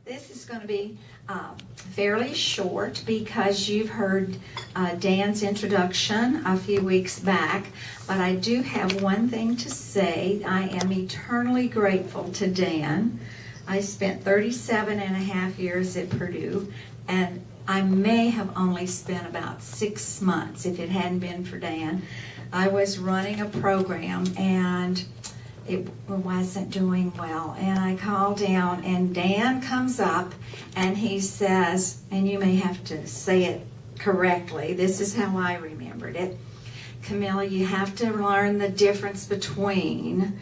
This is going to be fairly short because you've heard Dan's introduction a few weeks back, but I do have one thing to say. I am eternally grateful to Dan. I spent 37 and a half years at Purdue, and I may have only spent about 6 months if it hadn't been for Dan. I was running a program and it wasn't doing well, and I called down, and Dan comes up and he says, and you may have to say it correctly, this is how I remembered it: Camilla, you have to learn the difference between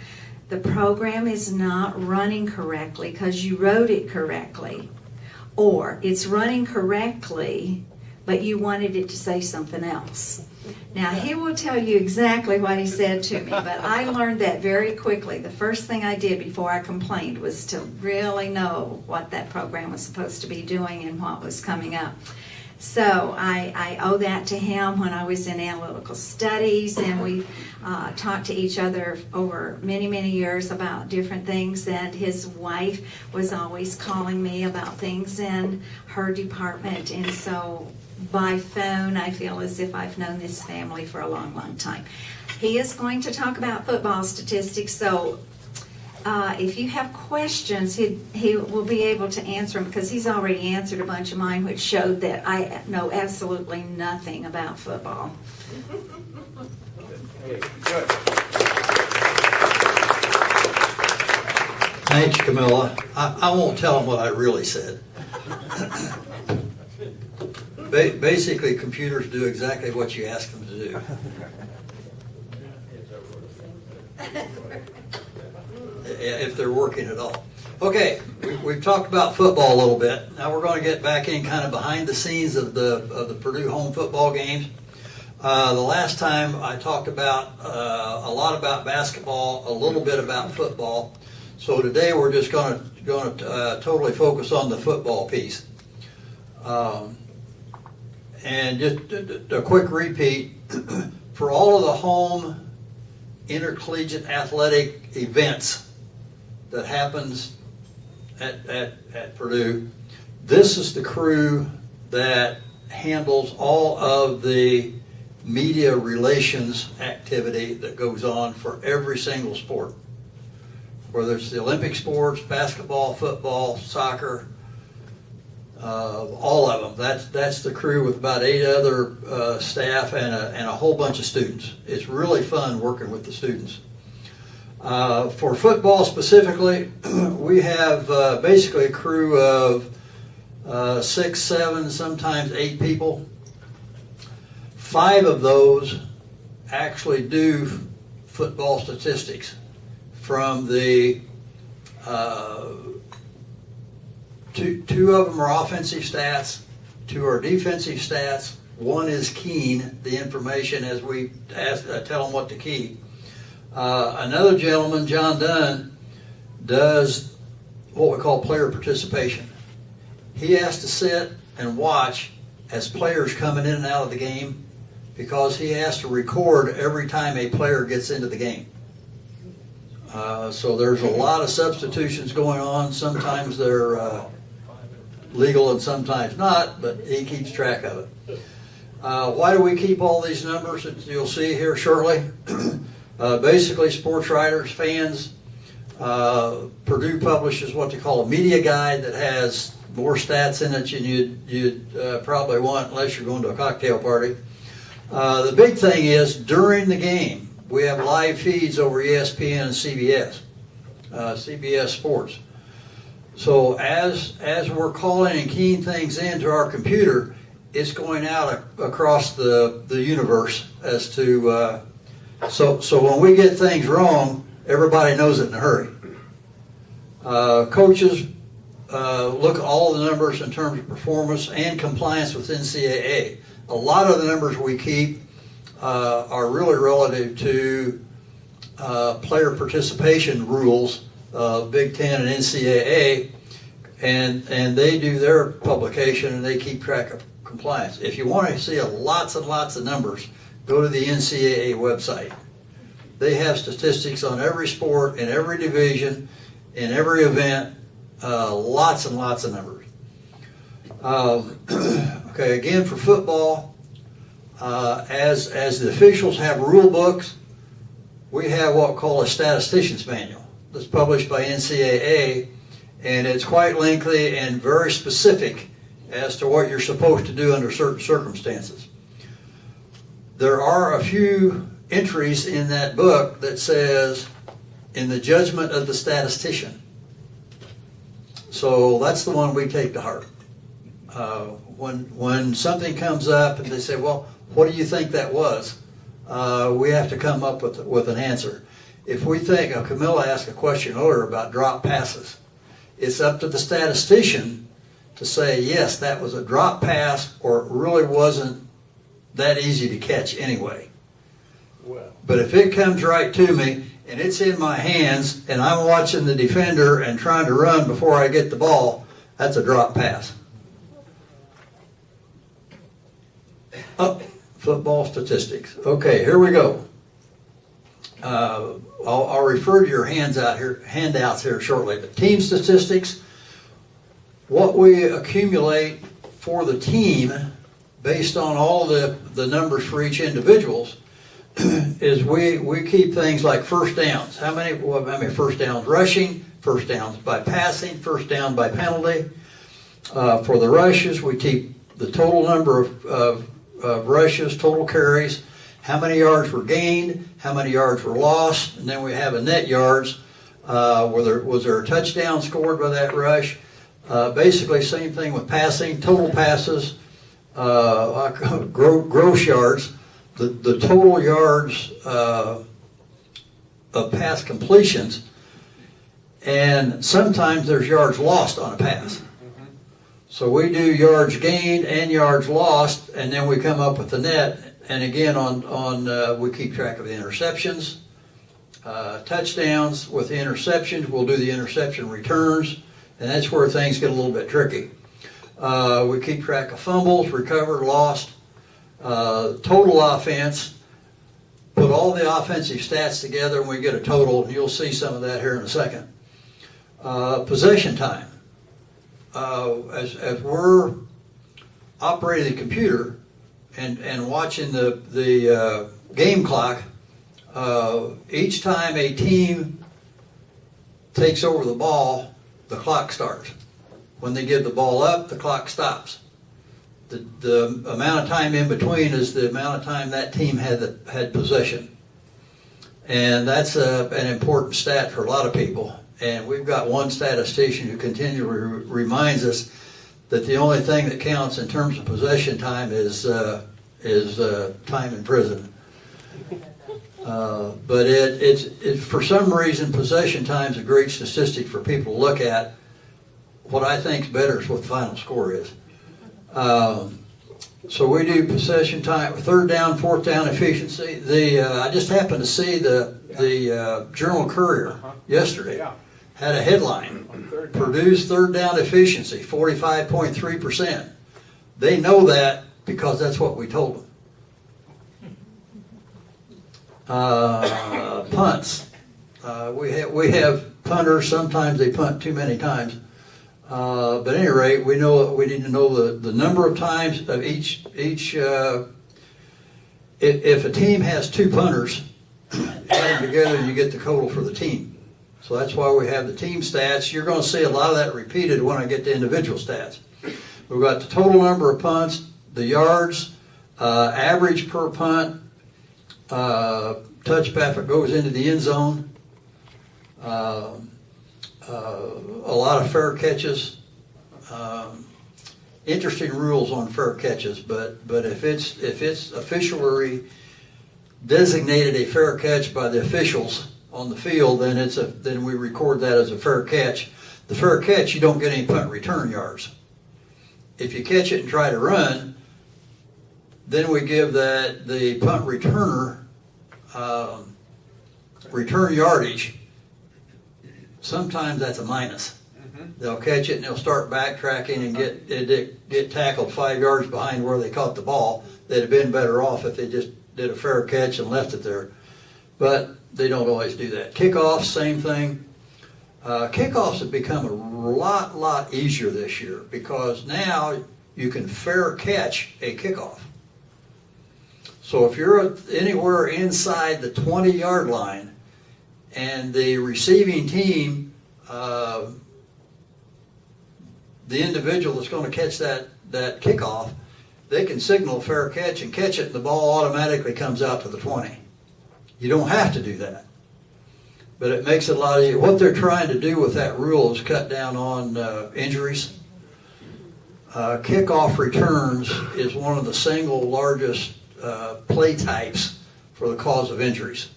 the program is not running correctly because you wrote it correctly, or it's running correctly but you wanted it to say something else. Now, he will tell you exactly what he said to me, but I learned that very quickly. The first thing I did before I complained was to really know what that program was supposed to be doing and what was coming up. So I owe that to him when I was in analytical studies, and we talked to each other over many, many years about different things, and his wife was always calling me about things in her department, and so by phone, I feel as if I've known this family for a long, long time. He is going to talk about football statistics, so if you have questions, he will be able to answer them, because he's already answered a bunch of mine, which showed that I know absolutely nothing about football. Good. Thanks, Camilla. I won't tell them what I really said. Basically, computers do exactly what you ask them to do. If they're working at all. Okay, we've talked about football a little bit. Now we're going to get back in kind of behind the scenes of the Purdue home football games. The last time I talked about a lot about basketball, a little bit about football. So today we're just going to totally focus on the football piece. And just a quick repeat, for all of the home intercollegiate athletic events that happens at Purdue, this is the crew that handles all of the media relations activity that goes on for every single sport. Whether it's the Olympic sports, basketball, football, soccer, all of them. That's the crew with about 8 other staff and a whole bunch of students. It's really fun working with the students. For football specifically, we have basically a crew of 6, 7, sometimes 8 people. 5 of those actually do football statistics from the Two of them are offensive stats, 2 are defensive stats. 1 is keying the information as we tell them what to key. Another gentleman, John Dunn, does what we call player participation. He has to sit and watch as players coming in and out of the game, because he has to record every time a player gets into the game. So there's a lot of substitutions going on. Sometimes they're legal and sometimes not, but he keeps track of it. Why do we keep all these numbers that you'll see here shortly? Basically, sports writers, fans, Purdue publishes what they call a media guide that has more stats in it than you'd probably want unless you're going to a cocktail party. The big thing is, during the game, we have live feeds over ESPN and CBS, CBS Sports. So as we're calling and keying things into our computer, it's going out across the universe as to, so when we get things wrong, everybody knows it in a hurry. Coaches look at all the numbers in terms of performance and compliance with NCAA. A lot of the numbers we keep are really relative to player participation rules, Big Ten and NCAA, and they do their publication and they keep track of compliance. If you want to see lots and lots of numbers, go to the NCAA website. They have statistics on every sport, in every division, in every event, Lots and lots of numbers. Okay, again for football, as the officials have rule books, we have what we call a statistician's manual that's published by NCAA, and it's quite lengthy and very specific as to what you're supposed to do under certain circumstances. There are a few entries in that book that says, in the judgment of the statistician. So that's the one we take to heart. When something comes up and they say, well, what do you think that was? We have to come up with an answer. If we think, Camilla asked a question earlier about drop passes. It's up to the statistician to say, yes, that was a drop pass, or it really wasn't that easy to catch anyway. Well, But if it comes right to me and it's in my hands and I'm watching the defender and trying to run before I get the ball, that's a drop pass. Oh, football statistics. Okay, here we go. I'll refer to your handouts here shortly. But team statistics, what we accumulate for the team based on all the numbers for each individuals is we keep things like first downs. How many first downs rushing, first downs by passing, first down by penalty. For the rushes, we keep the total number of rushes, total carries, how many yards were gained, how many yards were lost, and then we have a net yards. Was there a touchdown scored by that rush? Basically, same thing with passing, total passes, gross yards, the total yards of pass completions, and sometimes there's yards lost on a pass. So we do yards gained and yards lost, and then we come up with the net. And again, we keep track of the interceptions, touchdowns. With the interceptions, we'll do the interception returns, and that's where things get a little bit tricky. We keep track of fumbles, recovered, lost, total offense. Put all the offensive stats together, and we get a total. And you'll see some of that here in a second. Possession time. As we're operating the computer and watching the game clock, each time a team takes over the ball, the clock starts. When they give the ball up, the clock stops. The amount of time in between is the amount of time that team had possession. And that's an important stat for a lot of people. And we've got one statistician who continually reminds us that the only thing that counts in terms of possession time is time in prison. But it's for some reason, possession time is a great statistic for people to look at. What I think is better is what the final score is. So we do possession time, third down, fourth down efficiency. I just happened to see the Journal Courier yesterday. Had a headline, Purdue's third down efficiency, 45.3%. They know that because that's what we told them. Punts. We have punters, sometimes they punt too many times. But at any rate, we need to know the number of times of each if a team has two punters, add them together, you get the total for the team. So that's why we have the team stats. You're going to see a lot of that repeated when I get to individual stats. We've got the total number of punts, the yards, average per punt, touchback if it goes into the end zone, a lot of fair catches. Interesting rules on fair catches, but if it's officially designated a fair catch by the officials on the field, then we record that as a fair catch. The fair catch, you don't get any punt return yards. If you catch it and try to run, then we give the punt returner return yardage. Sometimes that's a minus. They'll catch it and they'll start backtracking and get tackled 5 yards behind where they caught the ball. They'd have been better off if they just did a fair catch and left it there. But they don't always do that. Kickoffs, same thing. Kickoffs have become a lot easier this year because now you can fair catch a kickoff. So if you're anywhere inside the 20-yard line and the receiving team, the individual that's going to catch that kickoff, they can signal fair catch and catch it, and the ball automatically comes out to the 20. You don't have to do that. But it makes it a lot easier. What they're trying to do with that rule is cut down on injuries. Kickoff returns is one of the single largest play types for the cause of injuries.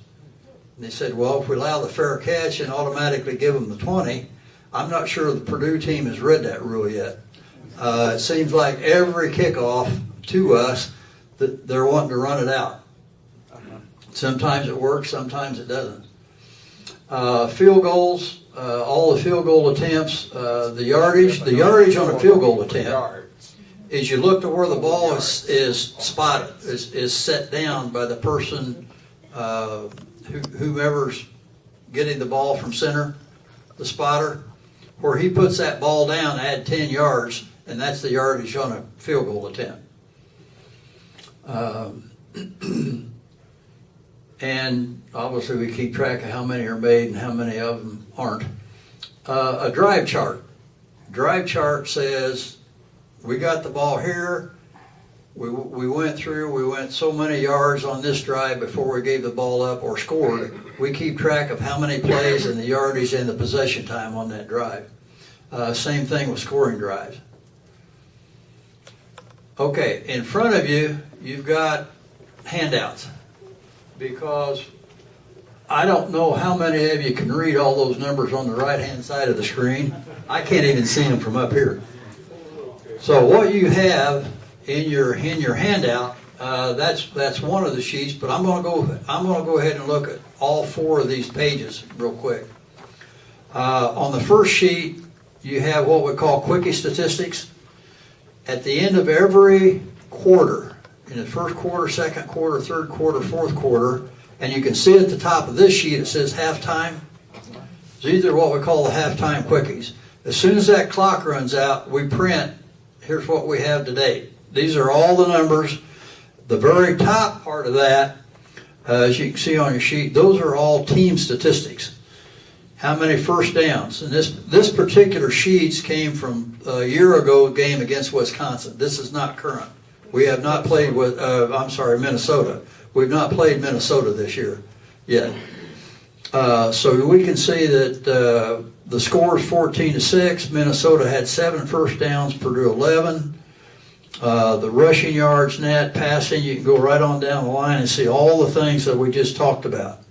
And they said, well, if we allow the fair catch and automatically give them the 20, I'm not sure the Purdue team has read that rule yet. It seems like every kickoff to us, that they're wanting to run it out. Sometimes it works, sometimes it doesn't. Field goals, all the field goal attempts, the yardage on a field goal attempt is you look to where the ball is spotted, is set down by the person, whomever's getting the ball from center, the spotter. Where he puts that ball down, add 10 yards, and that's the yardage on a field goal attempt. And obviously we keep track of how many are made and how many of them aren't. A drive chart. Drive chart says we got the ball here. We went so many yards on this drive before we gave the ball up or scored. We keep track of how many plays and the yardage and the possession time on that drive. Same thing with scoring drives. Okay, in front of you, you've got handouts. Because I don't know how many of you can read all those numbers on the right-hand side of the screen. I can't even see them from up here. So what you have in your handout, that's one of the sheets. But I'm going to go ahead and look at all four of these pages real quick. On the first sheet, you have what we call quickie statistics. At the end of every quarter, in the first quarter, second quarter, third quarter, fourth quarter, and you can see at the top of this sheet it says halftime. These are what we call the halftime quickies. As soon as that clock runs out, we print, here's what we have to date. These are all the numbers. The very top part of that, as you can see on your sheet, those are all team statistics. How many first downs? And this particular sheets came from a year ago game against Wisconsin. This is not current. We have not played with, Minnesota. We've not played Minnesota this year yet. So we can see that the score is 14-6. Minnesota had 7 first downs, Purdue 11. The rushing yards, net, passing, you can go right on down the line and see all the things that we just talked about.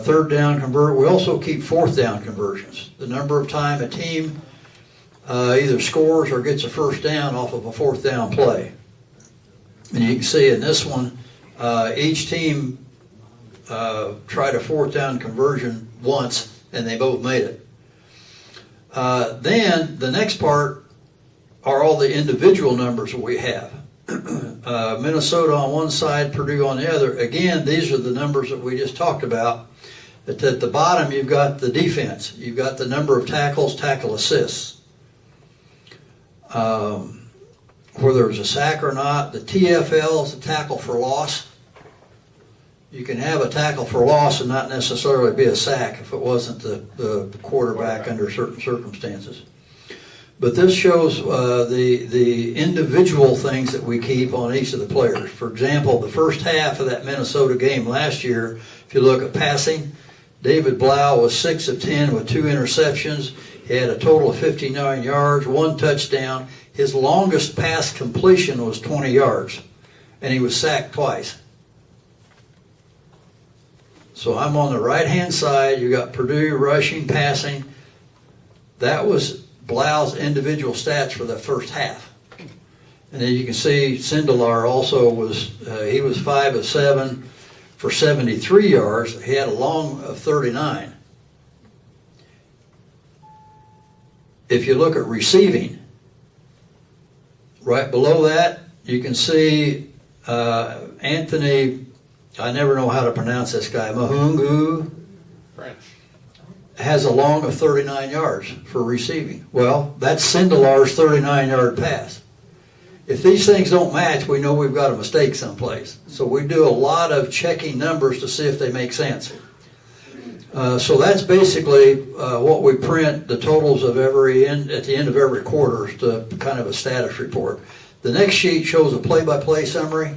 Third down convert. We also keep fourth down conversions. The number of time a team either scores or gets a first down off of a fourth down play. And you can see in this one, each team tried a fourth down conversion once, and they both made it. Then the next part are all the individual numbers that we have. Minnesota on one side, Purdue on the other. Again, these are the numbers that we just talked about. At the bottom, you've got the defense. You've got the number of tackles, tackle assists. Whether it's a sack or not, the TFL is a tackle for loss. You can have a tackle for loss and not necessarily be a sack if it wasn't the quarterback under certain circumstances. But this shows the individual things that we keep on each of the players. For example, the first half of that Minnesota game last year, if you look at passing, David Blau was 6 of 10 with 2 interceptions. He had a total of 59 yards, 1 touchdown. His longest pass completion was 20 yards, and he was sacked twice. So I'm on the right-hand side. You got Purdue rushing, passing. That was Blau's individual stats for the first half. And then you can see Sindelar also was, he was 5 of 7 for 73 yards. He had a long of 39. If you look at receiving, right below that, you can see Anthony, I never know how to pronounce this guy, Mahungu. French. has a long of 39 yards for receiving. Well, that's Sindelar's 39-yard pass. If these things don't match, we know we've got a mistake someplace. So we do a lot of checking numbers to see if they make sense. So that's basically what we print, the totals of at the end of every quarter, to kind of a status report. The next sheet shows a play-by-play summary.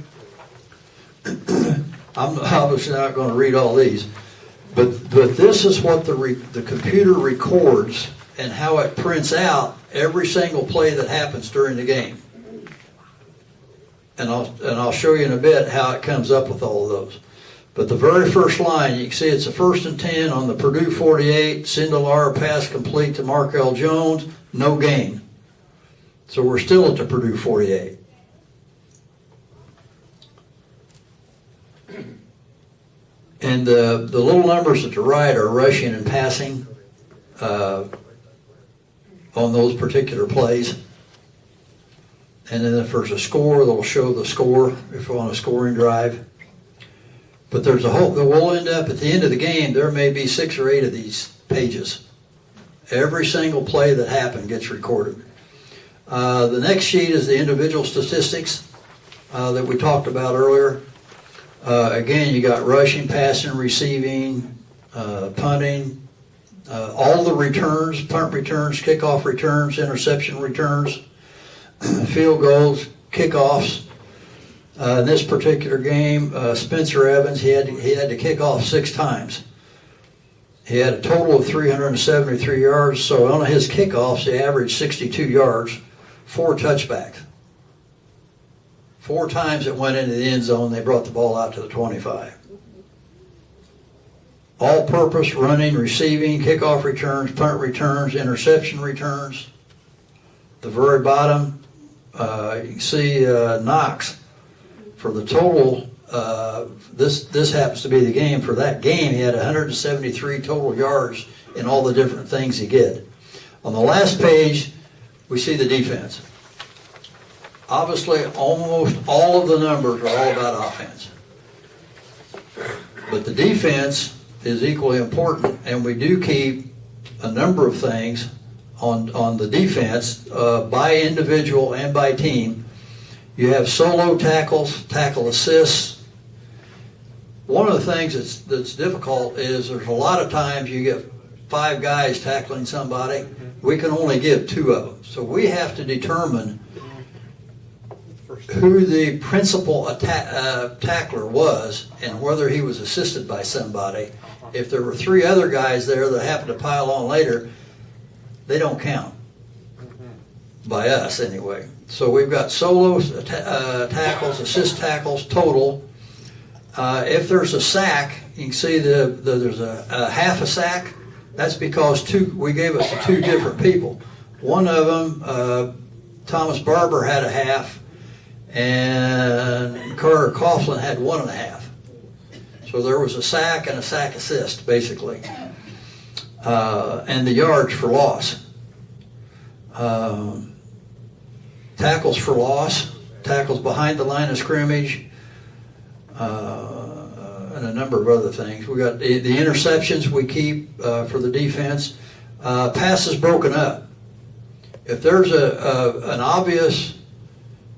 I'm obviously not going to read all these, but this is what the computer records and how it prints out every single play that happens during the game. And I'll show you in a bit how it comes up with all of those. But the very first line, you can see it's a 1st and 10 on the Purdue 48. Sindelar pass complete to Markel Jones, no gain. So we're still at the Purdue 48. And the little numbers at the right are rushing and passing on those particular plays. And then if there's a score, they'll show the score if we're on a scoring drive. But there's a hope that we'll end up at the end of the game, there may be 6 or 8 of these pages. Every single play that happened gets recorded. The next sheet is the individual statistics that we talked about earlier. Again, you got rushing, passing, receiving, punting, all the returns, punt returns, kickoff returns, interception returns, field goals, kickoffs. In this particular game, Spencer Evans, he had to kick off 6 times. He had a total of 373 yards, so on his kickoffs, he averaged 62 yards, 4 touchbacks. 4 times it went into the end zone, they brought the ball out to the 25. All-purpose running, receiving, kickoff returns, punt returns, interception returns. The very bottom, you can see Knox. For the total, this happens to be the game. For that game, he had 173 total yards in all the different things he did. On the last page, we see the defense. Obviously, almost all of the numbers are all about offense. But the defense is equally important, and we do keep a number of things on the defense by individual and by team. You have solo tackles, tackle assists. One of the things that's difficult is there's a lot of times you get 5 guys tackling somebody. We can only give 2 of them. So we have to determine who the principal tackler was and whether he was assisted by somebody. If there were 3 other guys there that happened to pile on later, they don't count. By us, anyway. So we've got solo tackles, assist tackles, total. If there's a sack, you can see there's a half a sack. That's because we gave it to 2 different people. One of them, Thomas Barber, had a half, and Carter Coughlin had 1.5. So there was a sack and a sack assist, basically. And the yards for loss. Tackles for loss, tackles behind the line of scrimmage, and a number of other things. We got the interceptions we keep for the defense. Passes broken up. If there's an obvious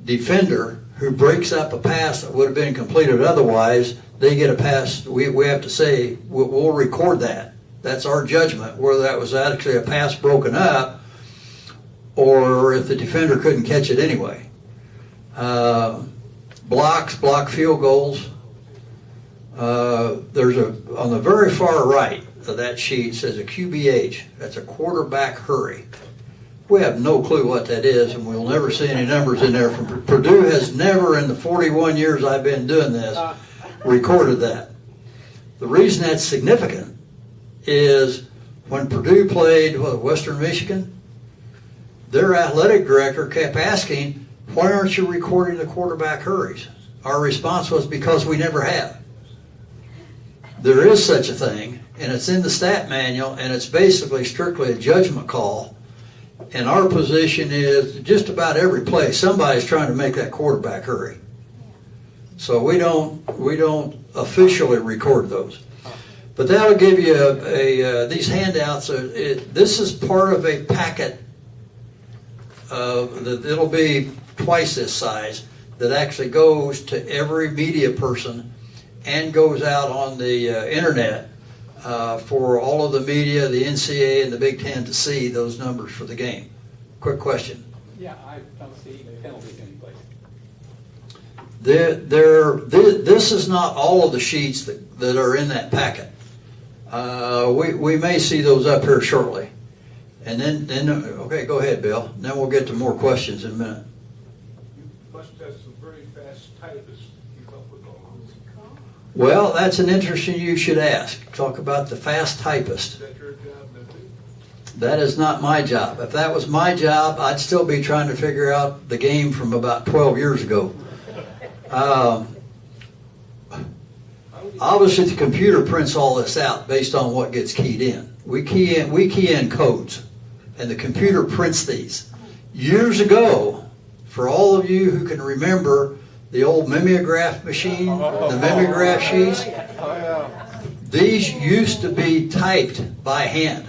defender who breaks up a pass that would have been completed otherwise, they get a pass. We have to say, we'll record that. That's our judgment, whether that was actually a pass broken up or if the defender couldn't catch it anyway. Block field goals. There's on the very far right of that sheet says a QBH. That's a quarterback hurry. We have no clue what that is, and we'll never see any numbers in there. From Purdue has never, in the 41 years I've been doing this, recorded that. The reason that's significant is when Purdue played Western Michigan, their athletic director kept asking, why aren't you recording the quarterback hurries? Our response was, because we never have. There is such a thing, and it's in the stat manual, and it's basically strictly a judgment call. And our position is just about every play, somebody's trying to make that quarterback hurry. So we don't officially record those. But that'll give you these handouts. This is part of a packet it'll be twice this size that actually goes to every media person and goes out on the internet for all of the media, the NCAA and the Big Ten to see those numbers for the game. Quick question. Yeah, I don't see penalties anyplace. This is not all of the sheets that are in that packet. We may see those up here shortly. And then okay, go ahead, Bill. And then we'll get to more questions in a minute. You must have some very fast typists to keep up with all this. Well, that's an interesting you should ask. Talk about the fast typist. Is that your job, Nicky? That is not my job. If that was my job, I'd still be trying to figure out the game from about 12 years ago. Obviously, the computer prints all this out based on what gets keyed in. We key in codes, and the computer prints these. Years ago, for all of you who can remember the old mimeograph machine, the mimeograph sheets, these used to be typed by hand.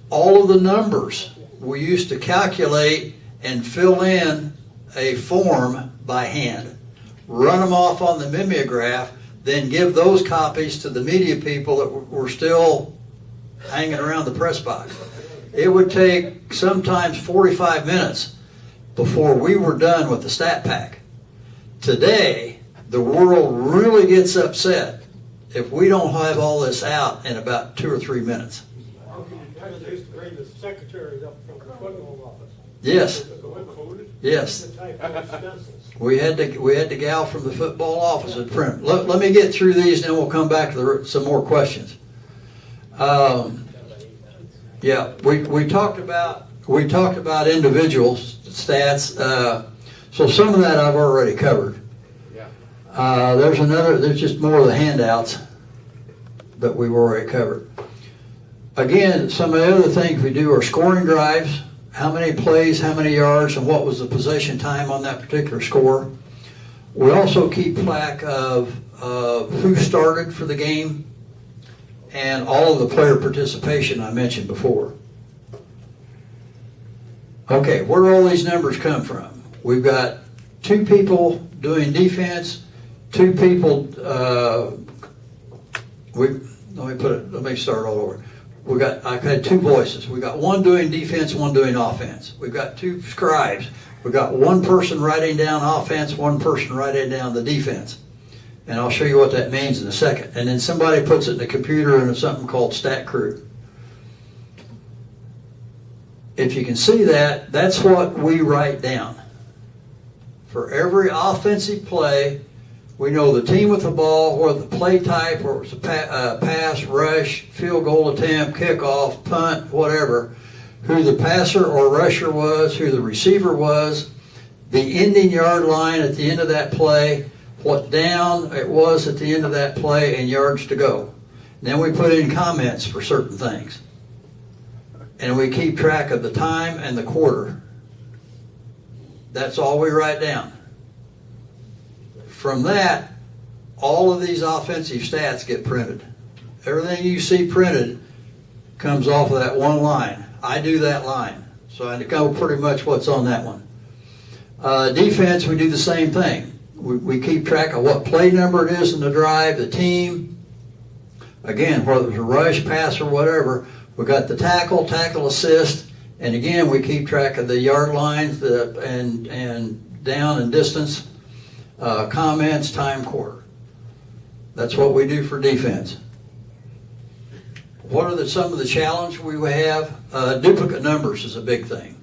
All of the numbers we used to calculate and fill in a form by hand, run them off on the mimeograph, then give those copies to the media people that were still hanging around the press box. It would take sometimes 45 minutes before we were done with the stat pack. Today, the world really gets upset if we don't have all this out in about 2 or 3 minutes. They used to bring the secretaries up from the football office. Yes, To yes. type out stencils. We had the gal from the football office at print. Let me get through these, and then we'll come back to some more questions. Yeah, we talked about individual stats. So some of that I've already covered. There's just more of the handouts that we've already covered. Again, some of the other things we do are scoring drives. How many plays, how many yards, and what was the possession time on that particular score. We also keep track of who started for the game and all of the player participation I mentioned before. Okay, where do all these numbers come from? We've got 2 people doing defense, 2 people, let me start all over. I've had 2 voices. We've got one doing defense, one doing offense. We've got 2 scribes. We've got one person writing down offense, one person writing down the defense. And I'll show you what that means in a second. And then somebody puts it in the computer into something called Stat Crew. If you can see that, that's what we write down. For every offensive play, we know the team with the ball, or the play type, or it's a pass, rush, field goal attempt, kickoff, punt, whatever, who the passer or rusher was, who the receiver was, the ending yard line at the end of that play, what down it was at the end of that play, and yards to go. And then we put in comments for certain things. And we keep track of the time and the quarter. That's all we write down. From that, all of these offensive stats get printed. Everything you see printed comes off of that one line. I do that line, so I know pretty much what's on that one. Defense, we do the same thing. We keep track of what play number it is in the drive, the team. Again, whether it's a rush, pass, or whatever, we got the tackle assist, and again, we keep track of the yard lines and down and distance. Comments, time, quarter. That's what we do for defense. What are some of the challenges we have? Duplicate numbers is a big thing.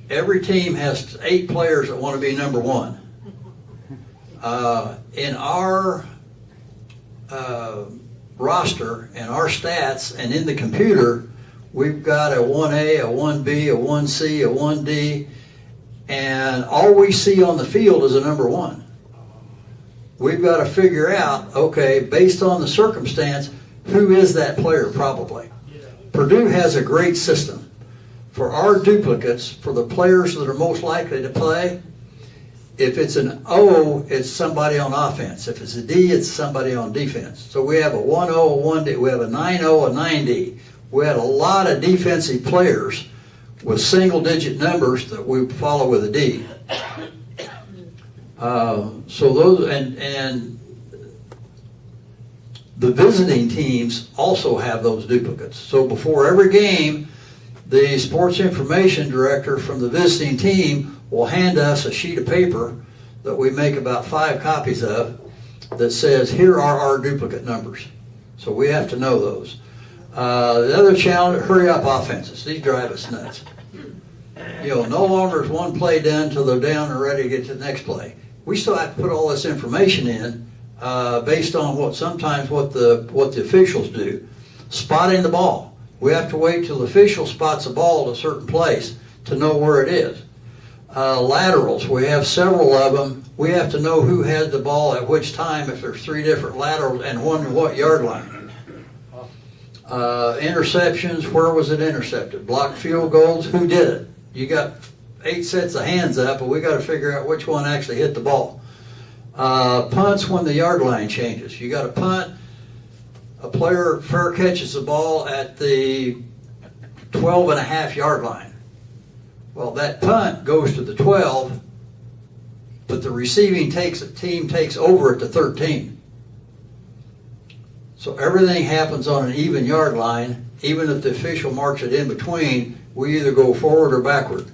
Every team has 8 players that want to be number 1. In our roster and our stats and in the computer, we've got a 1A, a 1B, a 1C, a 1D, and all we see on the field is a number 1. We've got to figure out, okay, based on the circumstance, who is that player probably? Purdue has a great system. For our duplicates, for the players that are most likely to play, If it's an O, it's somebody on offense. If it's a D, it's somebody on defense. So we have a 1-0, a 1D, we have a 9-0, a 9D. We had a lot of defensive players with single-digit numbers that we follow with a D. So those, and the visiting teams also have those duplicates. So before every game, the sports information director from the visiting team will hand us a sheet of paper that we make about 5 copies of that says, here are our duplicate numbers. So we have to know those. The other challenge, hurry up offenses. These drive us nuts. No longer is one play done till they're down and ready to get to the next play. We still have to put all this information in based on what the officials do. Spotting the ball. We have to wait till the official spots a ball at a certain place to know where it is. Laterals, we have several of them. We have to know who had the ball at which time if there's 3 different laterals and one what yard line. Interceptions, where was it intercepted? Blocked field goals, who did it? You got 8 sets of hands up, but we got to figure out which one actually hit the ball. Punts when the yard line changes. You got a punt, a player fair catches the ball at the 12.5 yard line. Well, that punt goes to the 12, but the receiving team takes over at the 13. So everything happens on an even yard line. Even if the official marks it in between, we either go forward or backward.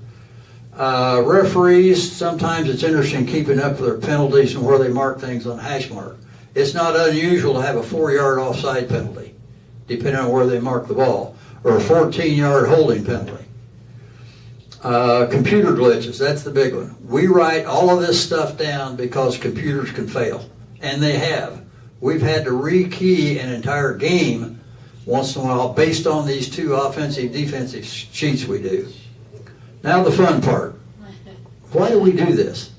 Referees, sometimes it's interesting keeping up with their penalties and where they mark things on hash mark. It's not unusual to have a 4-yard offside penalty, depending on where they mark the ball, or a 14-yard holding penalty. Computer glitches, that's the big one. We write all of this stuff down because computers can fail, and they have. We've had to rekey an entire game once in a while based on these 2 offensive defensive sheets we do. Now the fun part. Why do we do this?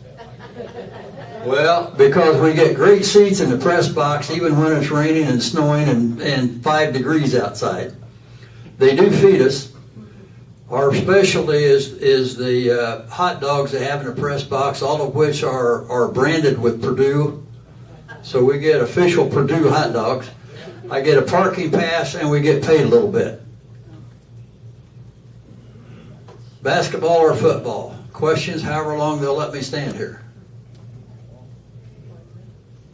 Well, because we get great seats in the press box even when it's raining and snowing and 5 degrees outside. They do feed us. Our specialty is the hot dogs they have in the press box, all of which are branded with Purdue. So we get official Purdue hot dogs. I get a parking pass and we get paid a little bit. Basketball or football? Questions, however long they'll let me stand here.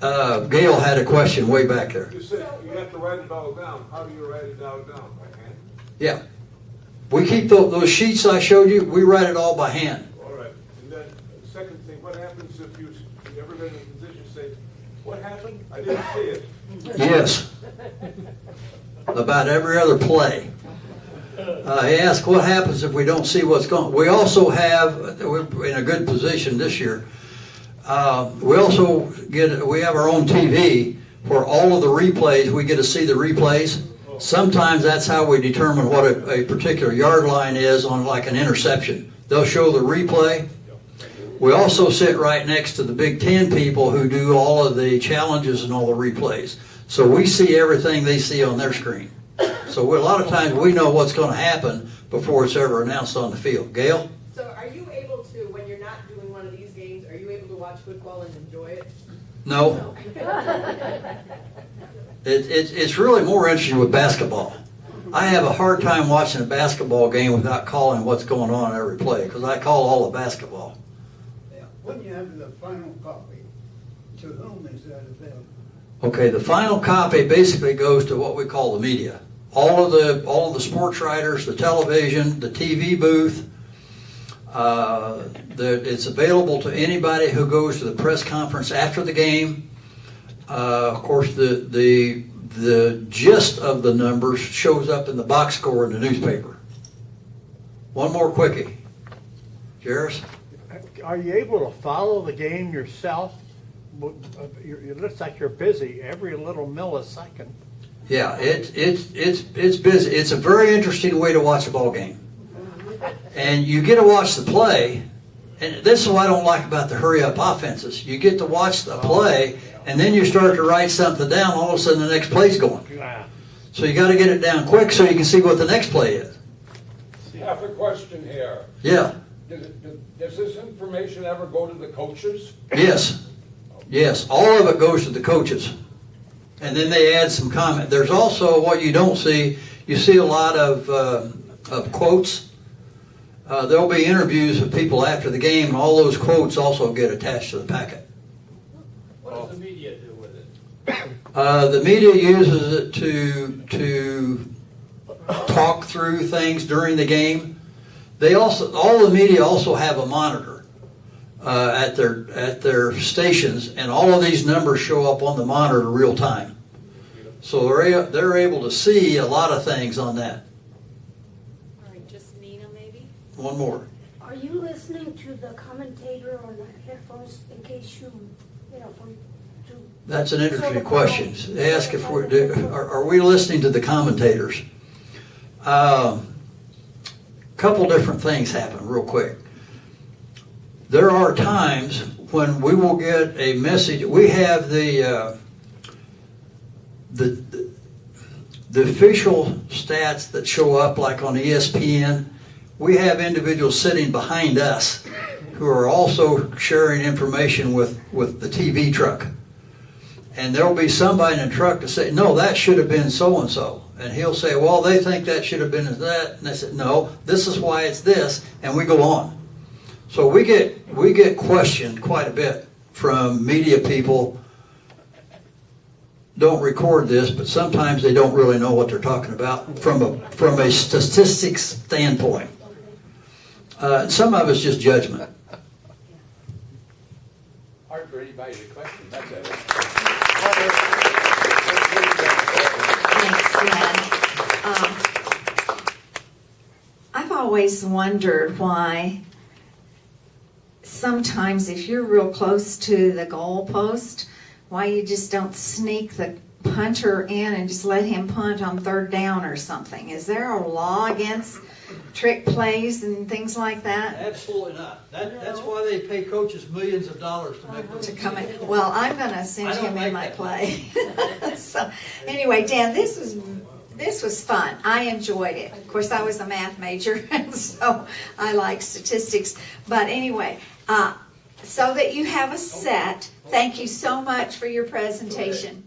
Gail had a question way back there. You said you have to write it all down. How do you write it all down? By hand? Yeah. We keep those sheets I showed you, we write it all by hand. All right. And then the second thing, what happens if you ever been in a position to say, what happened? I didn't see it. Yes. About every other play. He asked what happens if we don't see what's going on. We also have, we're in a good position this year, we have our own TV where all of the replays, we get to see the replays. Sometimes that's how we determine what a particular yard line is on like an interception. They'll show the replay. We also sit right next to the Big Ten people who do all of the challenges and all the replays. So we see everything they see on their screen. So a lot of times we know what's going to happen before it's ever announced on the field. Gail? So are you able to, when you're not doing one of these games, are you able to watch football and enjoy it? No. It's really more interesting with basketball. I have a hard time watching a basketball game without calling what's going on every play because I call all the basketball. When you have the final copy, to whom is that available? Okay, the final copy basically goes to what we call the media. All of the sports writers, the television, the TV booth. It's available to anybody who goes to the press conference after the game. Of course, the gist of the numbers shows up in the box score in the newspaper. One more quickie. Jairus? Are you able to follow the game yourself? It looks like you're busy every little millisecond. Yeah, it's busy. It's a very interesting way to watch a ball game. And you get to watch the play, and this is what I don't like about the hurry-up offenses. You get to watch the play, and then you start to write something down, all of a sudden the next play's going. So you got to get it down quick so you can see what the next play is. I have a question here. Yeah. Does this information ever go to the coaches? Yes, yes, all of it goes to the coaches. And then they add some comment. There's also what you don't see. You see a lot of quotes. There'll be interviews with people after the game, and all those quotes also get attached to the packet. What does the media do with it? The media uses it to talk through things during the game. All the media also have a monitor at their stations, and all of these numbers show up on the monitor real time. So they're able to see a lot of things on that. All right, just Nina maybe? One more. Are you listening to the commentator on the headphones in case you know, to? That's an interesting question. They ask if are we listening to the commentators. Couple different things happen real quick. There are times when we will get a message. We have the official stats that show up, like on ESPN. We have individuals sitting behind us who are also sharing information with the TV truck. And there'll be somebody in the truck to say, no, that should have been so-and-so. And he'll say, well, they think that should have been that. And they said, no, this is why it's this. And we go on. So we get questioned quite a bit from media people. Don't record this, but sometimes they don't really know what they're talking about from a statistics standpoint. Some of it's just judgment. Hard for anybody to question, that's it. Thanks, Glenn. I've always wondered why sometimes if you're real close to the goal post, why you just don't sneak the punter in and just let him punt on third down or something. Is there a law against trick plays and things like that? Absolutely not. That's why they pay coaches millions of dollars to make those To come in. decisions. Well, I'm going to send I don't him in like my that. play. So, anyway, Dan, this was fun. I enjoyed it. Of course, I was a math major, and so I like statistics. But anyway, so that you have a set, thank you so much for your presentation.